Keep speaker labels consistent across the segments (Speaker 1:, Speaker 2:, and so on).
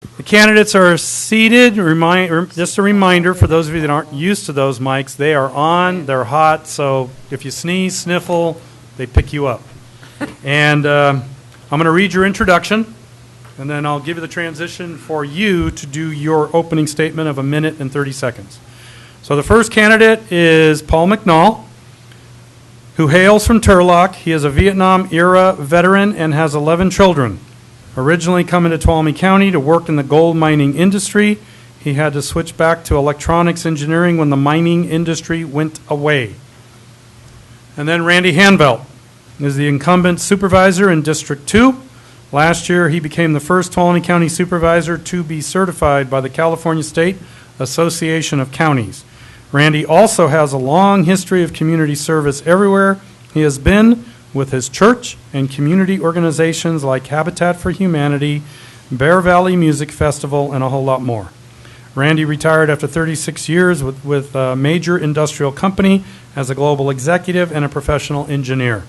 Speaker 1: The candidates are seated. Just a reminder for those of you that aren't used to those mics, they are on, they're hot, so if you sneeze, sniffle, they pick you up. And I'm going to read your introduction, and then I'll give you the transition for you to do your opening statement of 1 minute and 30 seconds. So the first candidate is Paul McNaul, who hails from Turlock. He is a Vietnam-era veteran and has 11 children. Originally coming to Tuolumne County to work in the gold mining industry, he had to switch back to electronics engineering when the mining industry went away. And then Randy Hanvelt is the incumbent supervisor in District 2. Last year, he became the first Tuolumne County supervisor to be certified by the California State Association of Counties. Randy also has a long history of community service everywhere he has been, with his church and community organizations like Habitat for Humanity, Bear Valley Music Festival, and a whole lot more. Randy retired after 36 years with a major industrial company as a global executive and a professional engineer.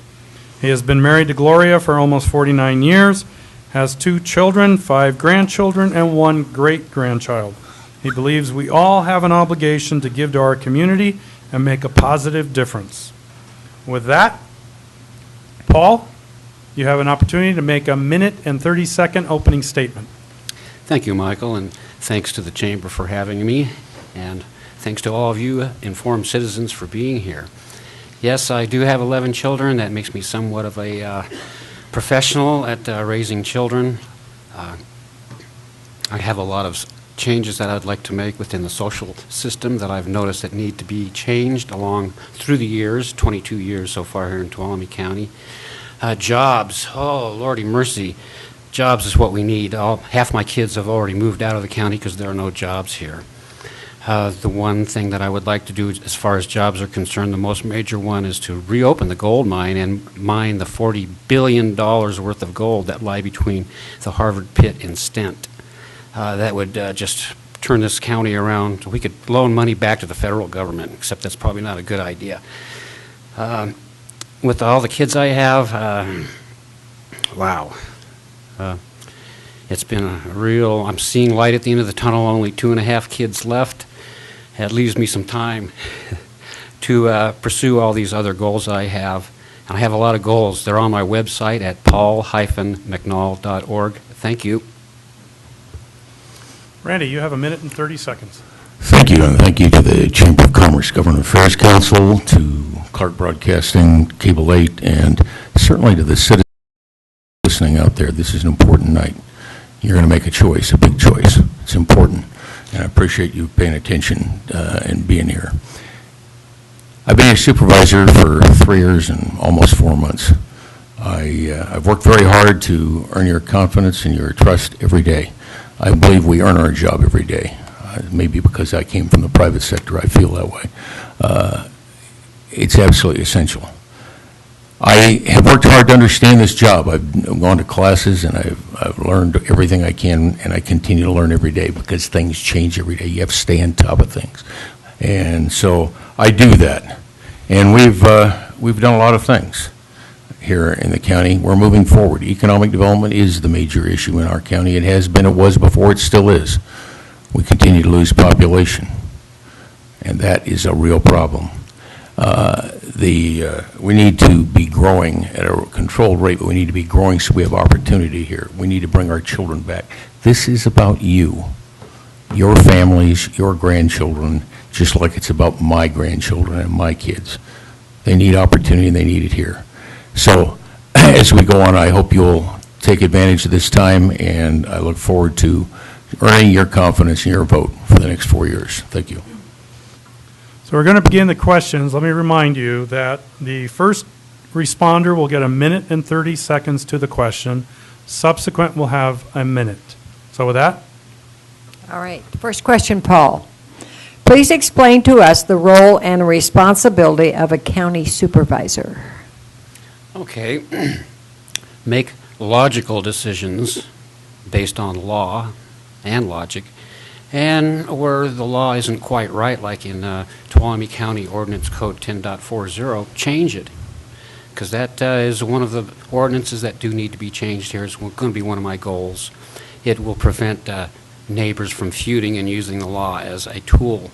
Speaker 1: He has been married to Gloria for almost 49 years, has 2 children, 5 grandchildren, and 1 great-grandchild. He believes we all have an obligation to give to our community and make a positive difference. With that, Paul, you have an opportunity to make a 1 minute and 30-second opening statement.
Speaker 2: Thank you, Michael, and thanks to the Chamber for having me, and thanks to all of you informed citizens for being here. Yes, I do have 11 children. That makes me somewhat of a professional at raising children. I have a lot of changes that I'd like to make within the social system that I've noticed that need to be changed along through the years, 22 years so far here in Tuolumne County. Jobs, oh lordy mercy, jobs is what we need. Half my kids have already moved out of the county because there are no jobs here. The one thing that I would like to do as far as jobs are concerned, the most major one, is to reopen the gold mine and mine the $40 billion worth of gold that lie between the Harvard pit and Stent. That would just turn this county around. We could loan money back to the federal government, except that's probably not a good idea. With all the kids I have, wow. It's been a real, I'm seeing light at the end of the tunnel, only 2.5 kids left. That leaves me some time to pursue all these other goals I have. And I have a lot of goals. They're on my website at paul-mcnaul.org. Thank you.
Speaker 1: Randy, you have 1 minute and 30 seconds.
Speaker 3: Thank you, and thank you to the Chamber of Commerce Government Affairs Council, to Clark Broadcasting, Cable 8, and certainly to the citizens listening out there. This is an important night. You're going to make a choice, a big choice. It's important, and I appreciate you paying attention and being here. I've been a supervisor for 3 years and almost 4 months. I've worked very hard to earn your confidence and your trust every day. I believe we earn our job every day. Maybe because I came from the private sector, I feel that way. It's absolutely essential. I have worked hard to understand this job. I've gone to classes and I've learned everything I can, and I continue to learn every day because things change every day. You have to stay on top of things. And so I do that. And we've done a lot of things here in the county. We're moving forward. Economic development is the major issue in our county. It has been, it was before, it still is. We continue to lose population, and that is a real problem. We need to be growing at a controlled rate, but we need to be growing so we have opportunity here. We need to bring our children back. This is about you, your families, your grandchildren, just like it's about my grandchildren and my kids. They need opportunity, and they need it here. So as we go on, I hope you'll take advantage of this time, and I look forward to earning your confidence and your vote for the next 4 years. Thank you.
Speaker 1: So we're going to begin the questions. Let me remind you that the first responder will get 1 minute and 30 seconds to the question. Subsequent will have a minute. So with that.
Speaker 4: All right. First question, Paul. Please explain to us the role and responsibility of a county supervisor.
Speaker 2: Okay. Make logical decisions based on law and logic, and where the law isn't quite right, like in Tuolumne County Ordinance Code 10.40, change it, because that is one of the ordinances that do need to be changed here. It's going to be one of my goals. it will prevent neighbors from feuding and using the law as a tool.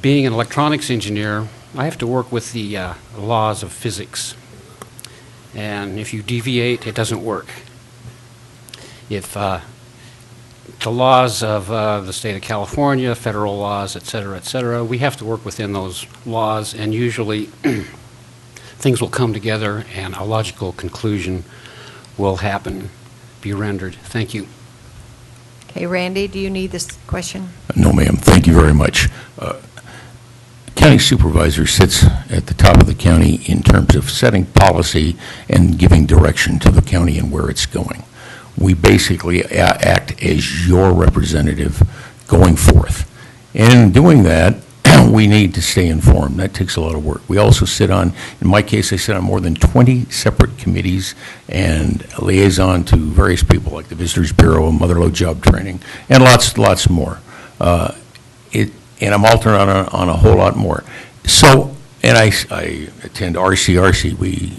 Speaker 2: Being an electronics engineer, I have to work with the laws of physics. And if you deviate, it doesn't work. If the laws of the state of California, federal laws, et cetera, we have to work within those laws, and usually things will come together and a logical conclusion will happen, be rendered. Thank you.
Speaker 4: Okay, Randy, do you need this question?
Speaker 3: No, ma'am. Thank you very much. County Supervisor sits at the top of the county in terms of setting policy and giving direction to the county and where it's going. We basically act as your representative going forth. And in doing that, we need to stay informed. That takes a lot of work. We also sit on, in my case, I sit on more than 20 separate committees and liaison to various people like the Visitors Bureau and Motherload Job Training, and lots more. And I'm alternate on a whole lot more. So, and I attend RCRC. We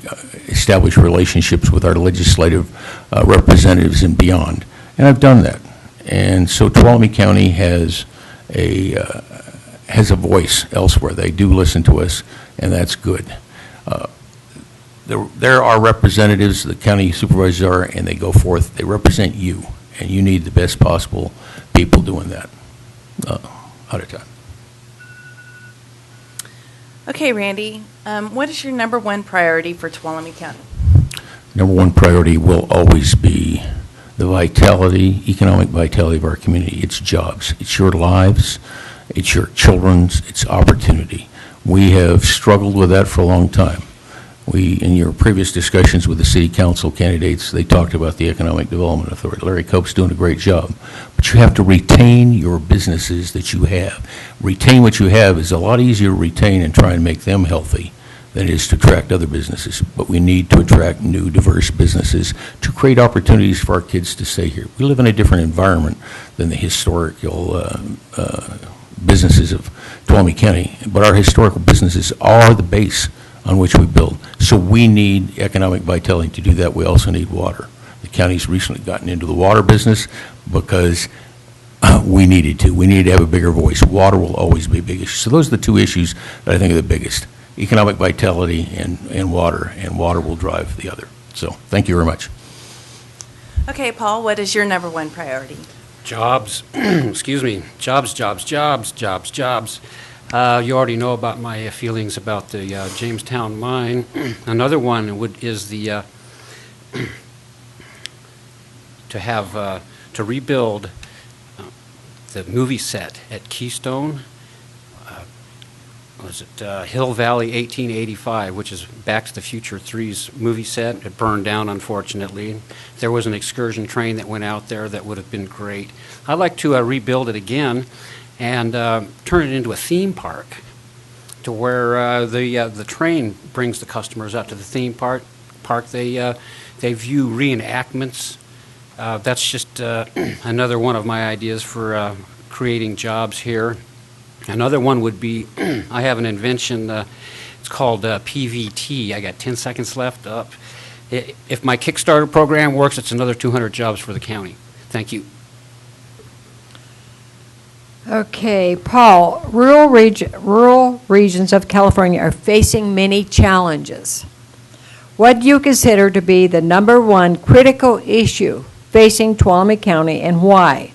Speaker 3: establish relationships with our legislative representatives and beyond, and I've done that. And so Tuolumne County has a voice elsewhere. They do listen to us, and that's good. There are representatives, the county supervisors are, and they go forth. They represent you, and you need the best possible people doing that. Out of time.
Speaker 5: Okay, Randy, what is your number one priority for Tuolumne County?
Speaker 3: Number one priority will always be the vitality, economic vitality of our community. It's jobs. It's your lives. It's your children's. It's opportunity. We have struggled with that for a long time. In your previous discussions with the city council candidates, they talked about the Economic Development Authority. Larry Cope's doing a great job. But you have to retain your businesses that you have. Retain what you have is a lot easier to retain and try and make them healthy than it is to attract other businesses. But we need to attract new, diverse businesses to create opportunities for our kids to stay here. We live in a different environment than the historical businesses of Tuolumne County, but our historical businesses are the base on which we build. So we need economic vitality. To do that, we also need water. The county's recently gotten into the water business because we needed to. We needed to have a bigger voice. Water will always be a big issue. So those are the two issues that I think are the biggest: economic vitality and water will drive the other. So thank you very much.
Speaker 5: Okay, Paul, what is your number one priority?
Speaker 2: Jobs, excuse me, jobs. You already know about my feelings about the Jamestown mine. Another one is the to rebuild the movie set at Keystone. Was it Hill Valley 1885, which is Back to the Future 3's movie set. It burned down, unfortunately. There was an excursion train that went out there that would have been great. I'd like to rebuild it again and turn it into a theme park, to where the train brings the customers out to the theme park. They view reenactments. That's just another one of my ideas for creating jobs here. Another one would be, I have an invention, it's called PVT. I got 10 seconds left up. If my Kickstarter program works, it's another 200 jobs for the county. Thank you.
Speaker 4: Okay, Paul, rural regions of California are facing many challenges. What do you consider to be the number one critical issue facing Tuolumne County, and why?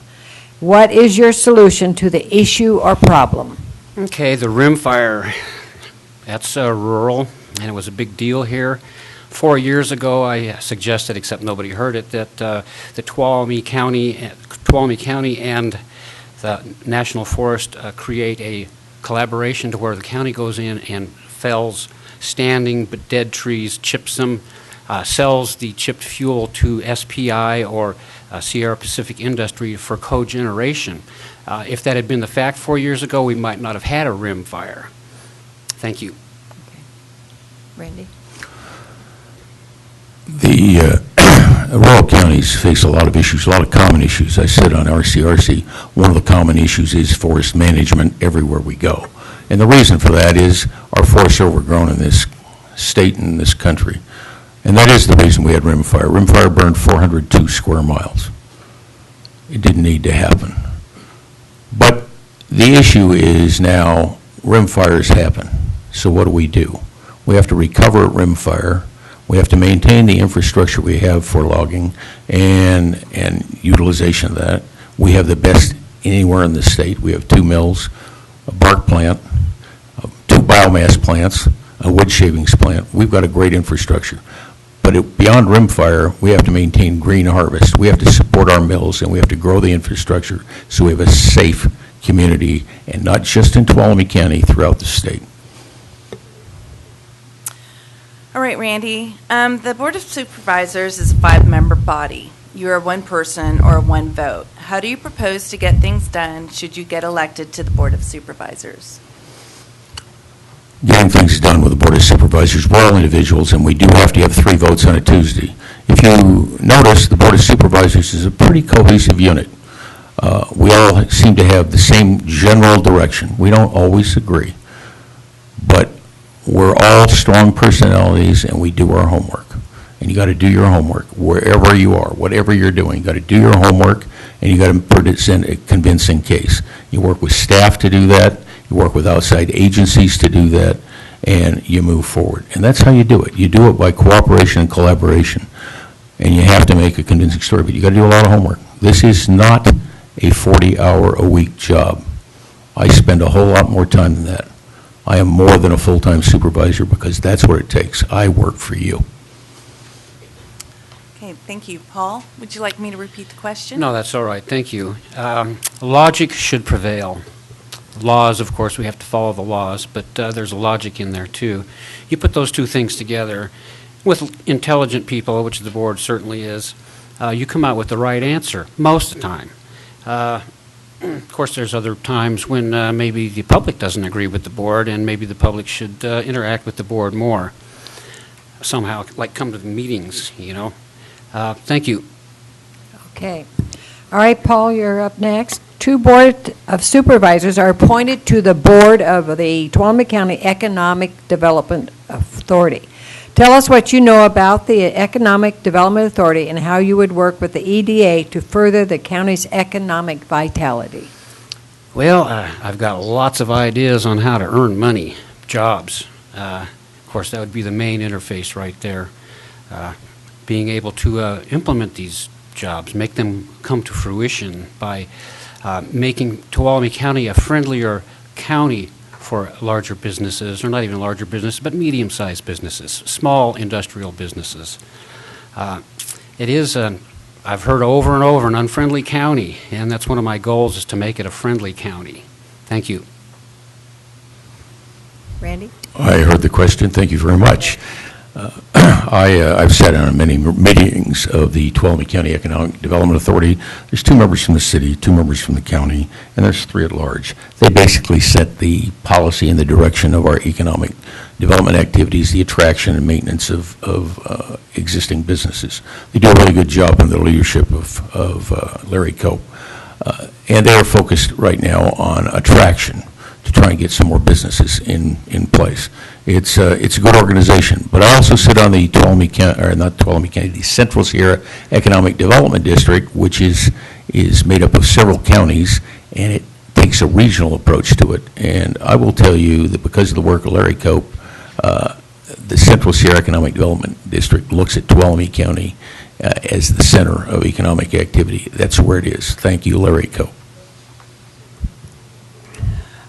Speaker 4: What is your solution to the issue or problem?
Speaker 2: Okay, the rim fire. That's rural, and it was a big deal here. 4 years ago, I suggested, except nobody heard it, that the Tuolumne County and the National Forest create a collaboration to where the county goes in and fells standing but dead trees, chips them, sells the chipped fuel to SPI or Sierra Pacific Industry for cogeneration. If that had been the fact 4 years ago, we might not have had a rim fire. Thank you.
Speaker 4: Okay. Randy?
Speaker 3: The rural counties face a lot of issues, a lot of common issues. I said on RCRC, one of the common issues is forest management everywhere we go. And the reason for that is our forests are overgrown in this state and this country. And that is the reason we had rimfire. Rimfire burned 402 square miles. It didn't need to happen. But the issue is now rimfires happen. So what do? We have to recover at rimfire. We have to maintain the infrastructure we have for logging and utilization of that. We have the best anywhere in the state. We have 2 mills, a bark plant, 2 biomass plants, a wood shavings plant. We've got a great infrastructure. But beyond rimfire, we have to maintain green harvest. We have to support our mills, and we have to grow the infrastructure so we have a safe community, and not just in Tuolumne County, throughout the state.
Speaker 5: All right, Randy. The Board of Supervisors is a 5-member body. You are one person or one vote. How do you propose to get things done should you get elected to the Board of Supervisors?
Speaker 3: Getting things done with the Board of Supervisors, we're all individuals, and we do have to have 3 votes on a Tuesday. If you notice, the Board of Supervisors is a pretty cohesive unit. We all seem to have the same general direction. We don't always agree, but we're all strong personalities, and we do our homework. And you got to do your homework wherever you are, whatever you're doing. You got to do your homework, and you got to present a convincing case. You work with staff to do that. You work with outside agencies to do that, and you move forward. And that's how you do it. You do it by cooperation and collaboration. And you have to make a convincing story, but you got to do a lot of homework. This is not a 40-hour-a-week job. I spend a whole lot more time than that. I am more than a full-time supervisor because that's what it takes. I work for you.
Speaker 5: Okay, thank you. Paul, would you like me to repeat the question?
Speaker 2: No, that's all right. Thank you. Logic should prevail. Laws, of course, we have to follow the laws, but there's a logic in there, too. You put those two things together with intelligent people, which the board certainly is, you come out with the right answer most of the time. Of course, there's other times when maybe the public doesn't agree with the board, and maybe the public should interact with the board more. Somehow, like come to the meetings, you know. Thank you.
Speaker 4: Okay. All right, Paul, you're up next. 2 Board of Supervisors are appointed to the board of the Tuolumne County Economic Development Authority. Tell us what you know about the Economic Development Authority and how you would work with the EDA to further the county's economic vitality.
Speaker 2: Well, I've got lots of ideas on how to earn money, jobs. Of course, that would be the main interface right there. Being able to implement these jobs, make them come to fruition by making Tuolumne County a friendlier county for larger businesses, or not even larger businesses, but medium-sized businesses, small industrial businesses. It is, I've heard over and over, an unfriendly county, and that's one of my goals, is to make it a friendly county. Thank you.
Speaker 4: Randy?
Speaker 3: I heard the question. Thank you very much. I've sat in many meetings of the Tuolumne County Economic Development Authority. There's 2 members from the city, 2 members from the county, and there's 3 at large. They basically set the policy and the direction of our economic development activities, the attraction and maintenance of existing businesses. They do a really good job under the leadership of Larry Cope. And they are focused right now on attraction to try and get some more businesses in place. It's a good organization, but I also sit on the Tuolumne County, or not Tuolumne County, the Central Sierra Economic Development District, which is made up of several counties, and it takes a regional approach to it. And I will tell you that because of the work of Larry Cope, the Central Sierra Economic Development District looks at Tuolumne County as the center of economic activity. That's where it is. Thank you, Larry Cope.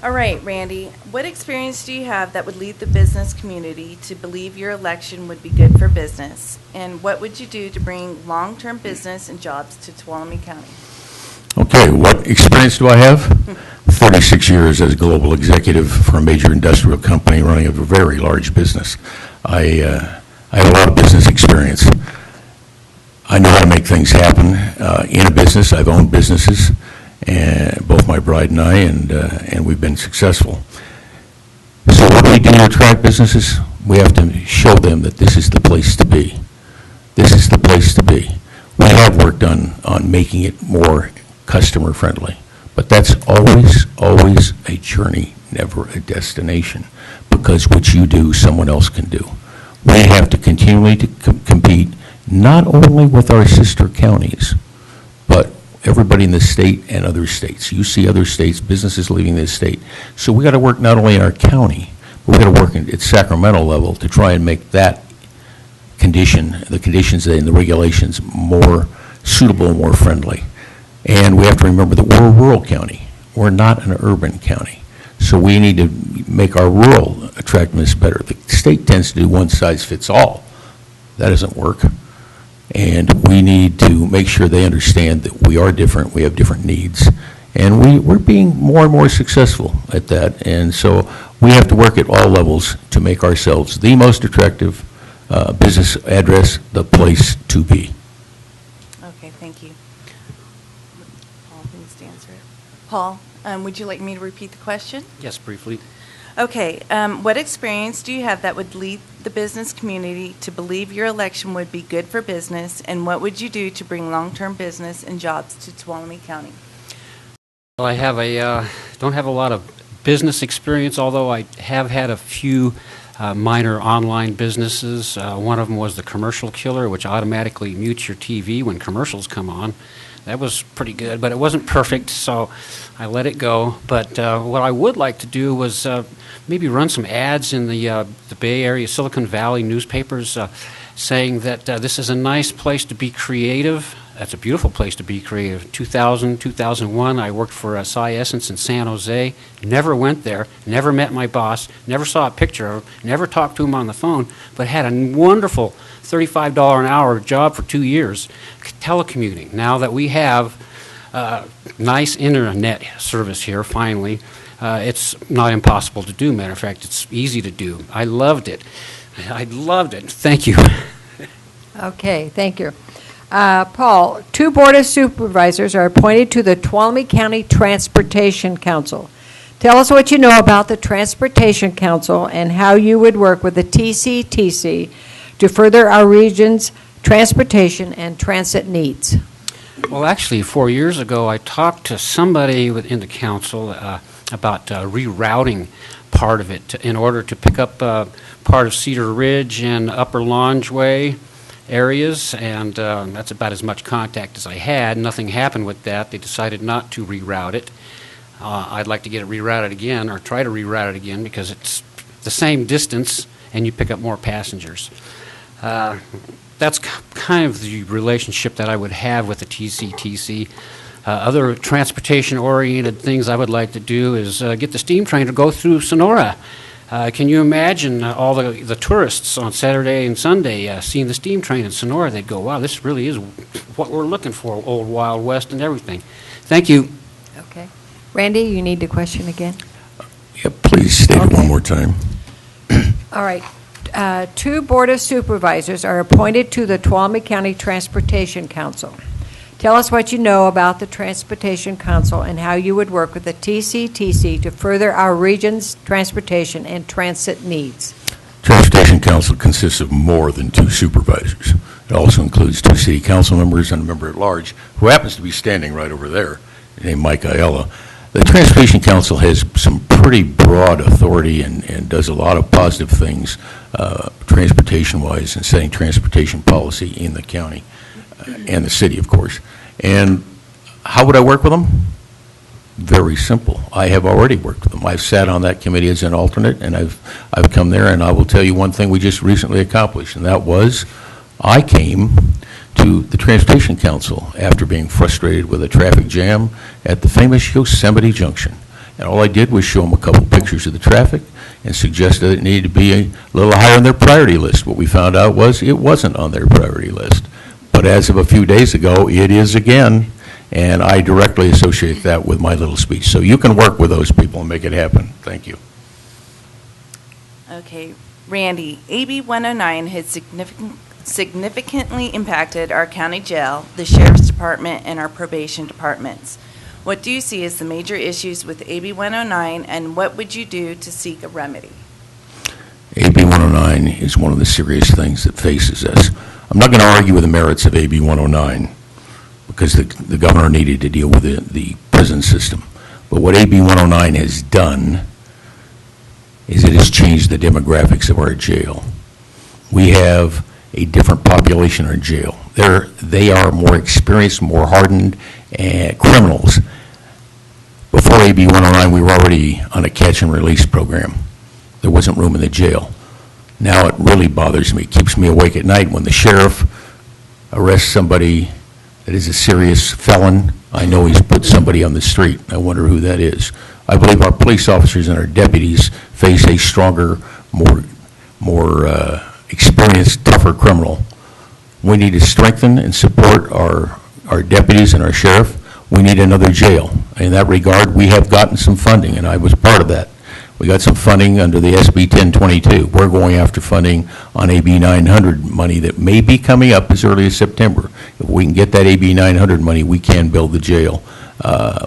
Speaker 5: All right, Randy, what experience do you have that would lead the business community to believe your election would be good for business? And what would you do to bring long-term business and jobs to Tuolumne County?
Speaker 3: Okay, what experience do I have? 36 years as a global executive for a major industrial company running a very large business. I have a lot of business experience. I know how to make things happen in a business. I've owned businesses, and both my bride and I, and we've been successful. So what do we do to attract businesses? We have to show them that this is the place to be. This is the place to be. We have worked on making it more customer friendly, but that's always a journey, never a destination, because what you do, someone else can do. We have to continually to compete not only with our sister counties, but everybody in the state and other states. You see other states, businesses leaving this state. So we got to work not only in our county, but we got to work at Sacramento level to try and make that the conditions and the regulations more suitable, more friendly. And we have to remember that we're a rural county. We're not an urban county. So we need to make our rural attractiveness better. The state tends to do one size fits all. That doesn't work. And we need to make sure they understand that we are different, we have different needs. And we're being more and more successful at that. And so we have to work at all levels to make ourselves the most attractive business address, the place to be.
Speaker 5: Okay, thank you. Paul needs to answer it. Paul, would you like me to repeat the question?
Speaker 2: Yes, briefly.
Speaker 5: Okay, what experience do you have that would lead the business community to believe your election would be good for business, and what would you do to bring long-term business and jobs to Tuolumne County?
Speaker 2: Well, I have don't have a lot of business experience, although I have had a few minor online businesses. One of them was the Commercial Killer, which automatically mutes your TV when commercials come on. That was pretty good, but it wasn't perfect, so I let it go. But what I would like to do was maybe run some ads in the Bay Area, Silicon Valley newspapers saying that this is a nice place to be creative. That's a beautiful place to be creative. 2000, 2001, I worked for Cy Essence in San Jose. Never went there, never met my boss, never saw a picture of him, never talked to him on the phone, but had a wonderful $35 an hour job for 2 years telecommuting. Now that we have nice internet service here, finally, it's not impossible to do. Matter of fact, it's easy to do. I loved it. I loved it. Thank you.
Speaker 4: Okay, thank you. Paul, 2 Board of Supervisors are appointed to the Tuolumne County Transportation Council. Tell us what you know about the Transportation Council and how you would work with the TCTC to further our region's transportation and transit needs.
Speaker 2: Well, actually, 4 years ago, I talked to somebody within the council about rerouting part of it in order to pick up part of Cedar Ridge and Upper Longeway areas, and that's about as much contact as I had. Nothing happened with that. They decided not to reroute it. I'd like to get it rerouted again, or try to reroute it again, because it's the same distance and you pick up more passengers. That's kind of the relationship that I would have with the TCTC. Other transportation-oriented things I would like to do is get the steam train to go through Sonora. Can you imagine all the tourists on Saturday and Sunday seeing the steam train in Sonora? They'd go, wow, this really is what we're looking for, old Wild West and everything. Thank you.
Speaker 4: Okay. Randy, you need the question again?
Speaker 3: Yeah, please state it one more time.
Speaker 4: All right. 2 Board of Supervisors are appointed to the Tuolumne County Transportation Council. Tell us what you know about the Transportation Council and how you would work with the TCTC to further our region's transportation and transit needs.
Speaker 3: Transportation Council consists of more than 2 supervisors. It also includes 2 city council members and a member at large, who happens to be standing right over there, named Mike Ayala. The Transportation Council has some pretty broad authority and does a lot of positive things transportation-wise and setting transportation policy in the county and the city, of course. And how would I work with them? Very simple. I have already worked with them. I've sat on that committee as an alternate, and I've come there, and I will tell you one thing we just recently accomplished, and that was I came to the Transportation Council after being frustrated with a traffic jam at the famous Yosemite Junction. And all I did was show them a couple pictures of the traffic and suggested it needed to be a little higher on their priority list. What we found out was it wasn't on their priority list. But as of a few days ago, it is again, and I directly associate that with my little speech. So you can work with those people and make it happen. Thank you.
Speaker 5: Okay, Randy, AB 109 has significantly impacted our county jail, the sheriff's department, and our probation departments. What do you see as the major issues with AB 109, and what would you do to seek a remedy?
Speaker 3: AB 109 is one of the serious things that faces us. I'm not going to argue with the merits of AB 109 because the governor needed to deal with the prison system. But what AB 109 has done is it has changed the demographics of our jail. we have a different population in jail. They are more experienced, more hardened criminals. Before AB 109, we were already on a catch and release program. There wasn't room in the jail. Now it really bothers me, keeps me awake at night when the sheriff arrests somebody that is a serious felon. I know he's put somebody on the street. I wonder who that is. I believe our police officers and our deputies face a stronger, more experienced, tougher criminal. We need to strengthen and support our deputies and our sheriff. We need another jail. In that regard, we have gotten some funding, and I was part of that. We got some funding under the SB 1022. We're going after funding on AB 900 money that may be coming up as early as September. If we can get that AB 900 money, we can build the jail.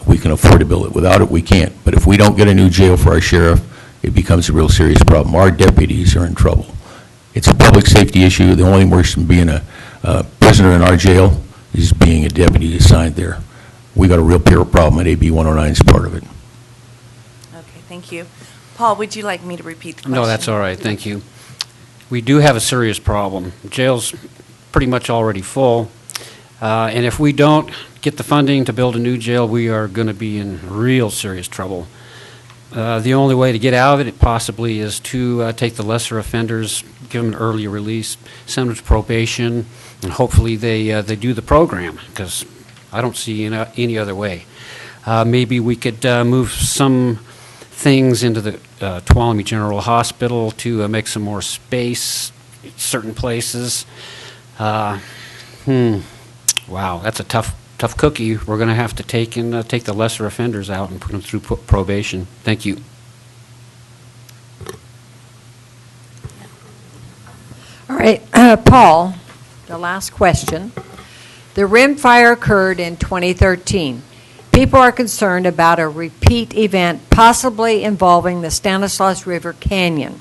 Speaker 3: We can afford to build it. Without it, we can't. But if we don't get a new jail for our sheriff, it becomes a real serious problem. Our deputies are in trouble. It's a public safety issue. The only worse than being a prisoner in our jail is being a deputy assigned there. We got a real problem, and AB 109 is part of it.
Speaker 5: Okay, thank you. Paul, would you like me to repeat the question?
Speaker 2: No, that's all right, thank you. We do have a serious problem. Jail's pretty much already full, and if we don't get the funding to build a new jail, we are going to be in real serious trouble. The only way to get out of it possibly is to take the lesser offenders, give them an early release, send them to probation, and hopefully they do the program, because I don't see any other way. Maybe we could move some things into the Tuolumne General Hospital to make some more space in certain places. Wow, that's a tough cookie. We're going to have to take the lesser offenders out and put them through probation. Thank you.
Speaker 4: All right, Paul, the last question. The rim fire occurred in 2013. People are concerned about a repeat event possibly involving the Stanislaus River Canyon.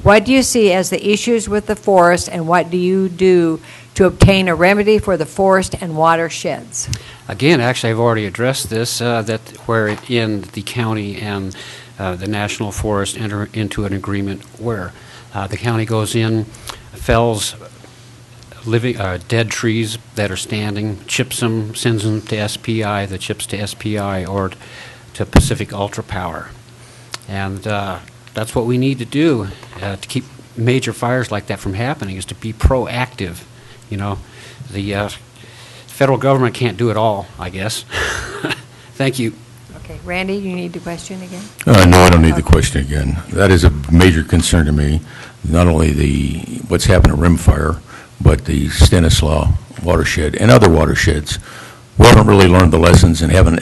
Speaker 4: What do you see as the issues with the forest, and what do you do to obtain a remedy for the forest and watersheds?
Speaker 2: Again, actually, I've already addressed this, that where in the county and the National Forest enter into an agreement where the county goes in, fells living dead trees that are standing, chips them, sends them to SPI, the chips to SPI or to Pacific Ultra Power. And that's what we need to do to keep major fires like that from happening, is to be proactive. You know, the federal government can't do it all, I guess. Thank you.
Speaker 4: Okay, Randy, you need the question again?
Speaker 3: No, I don't need the question again. That is a major concern to me, not only what's happened at Rimfire, but the Stanislaus watershed and other watersheds. We haven't really learned the lessons and haven't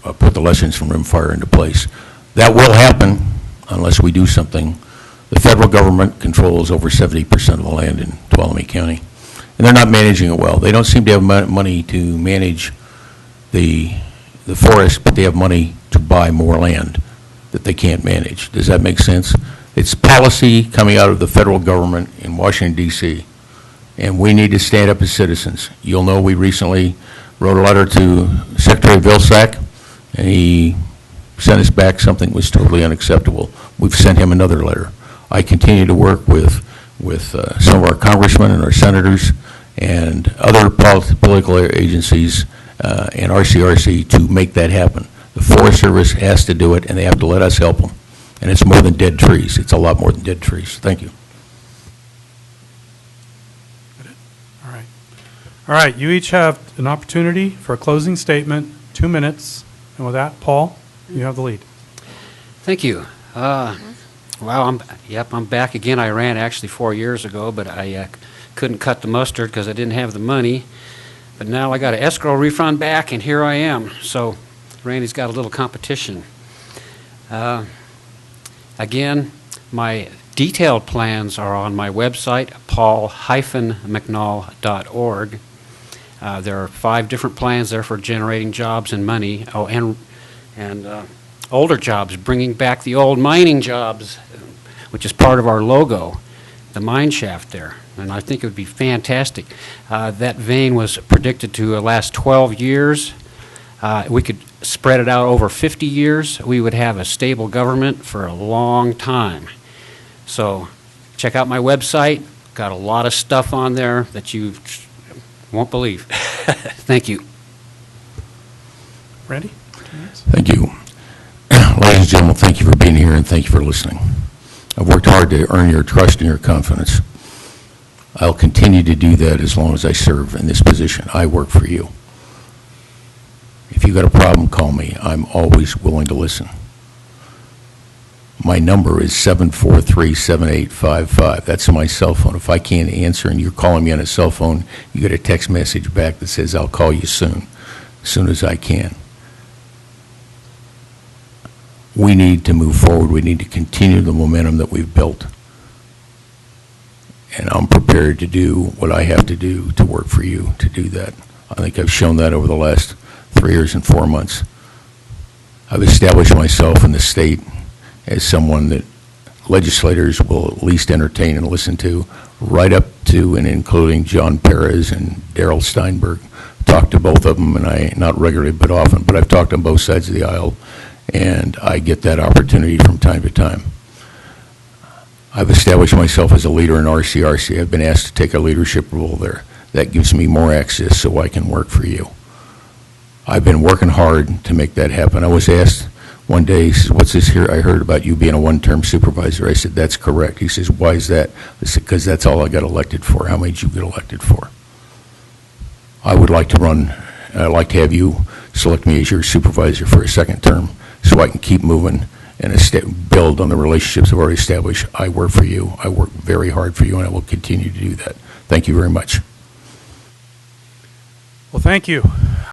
Speaker 3: put the lessons from Rimfire into place. That will happen unless we do something. The federal government controls over 70% of the land in Tuolumne County, and they're not managing it well. They don't seem to have money to manage the forest, but they have money to buy more land that they can't manage. Does that make sense? It's policy coming out of the federal government in Washington, D.C., and we need to stand up as citizens. You'll know we recently wrote a letter to Secretary Vilsack, and he sent us back something that was totally unacceptable. We've sent him another letter. I continue to work with some of our congressmen and our senators and other political agencies and RCRC to make that happen. The Forest Service has to do it, and they have to let us help them. And it's more than dead trees. It's a lot more than dead trees. Thank you.
Speaker 1: All right, you each have an opportunity for a closing statement, 2 minutes. And with that, Paul, you have the lead.
Speaker 2: Thank you. Wow, I'm back again. I ran actually 4 years ago, but I couldn't cut the mustard because I didn't have the money. But now I got an escrow refund back, and here I am. So Randy's got a little competition. Again, my detailed plans are on my website, paul-mcnaul.org. There are 5 different plans there for generating jobs and money. Oh, and older jobs, bringing back the old mining jobs, which is part of our logo, the mine shaft there. And I think it would be fantastic. That vein was predicted to last 12 years. We could spread it out over 50 years. We would have a stable government for a long time. So check out my website, got a lot of stuff on there that you won't believe. Thank you.
Speaker 1: Randy?
Speaker 3: Thank you. Ladies and gentlemen, thank you for being here and thank you for listening. I've worked hard to earn your trust and your confidence. I'll continue to do that as long as I serve in this position. I work for you. If you got a problem, call me. I'm always willing to listen. My number is 743-7855. That's my cell phone. If I can't answer and you're calling me on a cell phone, you get a text message back that says, I'll call you soon as I can. We need to move forward. We need to continue the momentum that we've built. And I'm prepared to do what I have to do to work for you to do that. I think I've shown that over the last 3 years and 4 months. I've established myself in the state as someone that legislators will at least entertain and listen to, right up to and including John Perez and Darrell Steinberg. Talked to both of them, and I, not regularly but often, but I've talked on both sides of the aisle, and I get that opportunity from time to time. I've established myself as a leader in RCRC. I've been asked to take a leadership role there. That gives me more access so I can work for you. I've been working hard to make that happen. I was asked one day, he says, what's this here? I heard about you being a one-term supervisor. I said, that's correct. He says, why is that? I said, because that's all I got elected for. How many did you get elected for? I would like to run, I'd like to have you select me as your supervisor for a second term so I can keep moving and build on the relationships I've already established. I work for you. I work very hard for you, and I will continue to do that. Thank you very much.
Speaker 1: Well, thank you.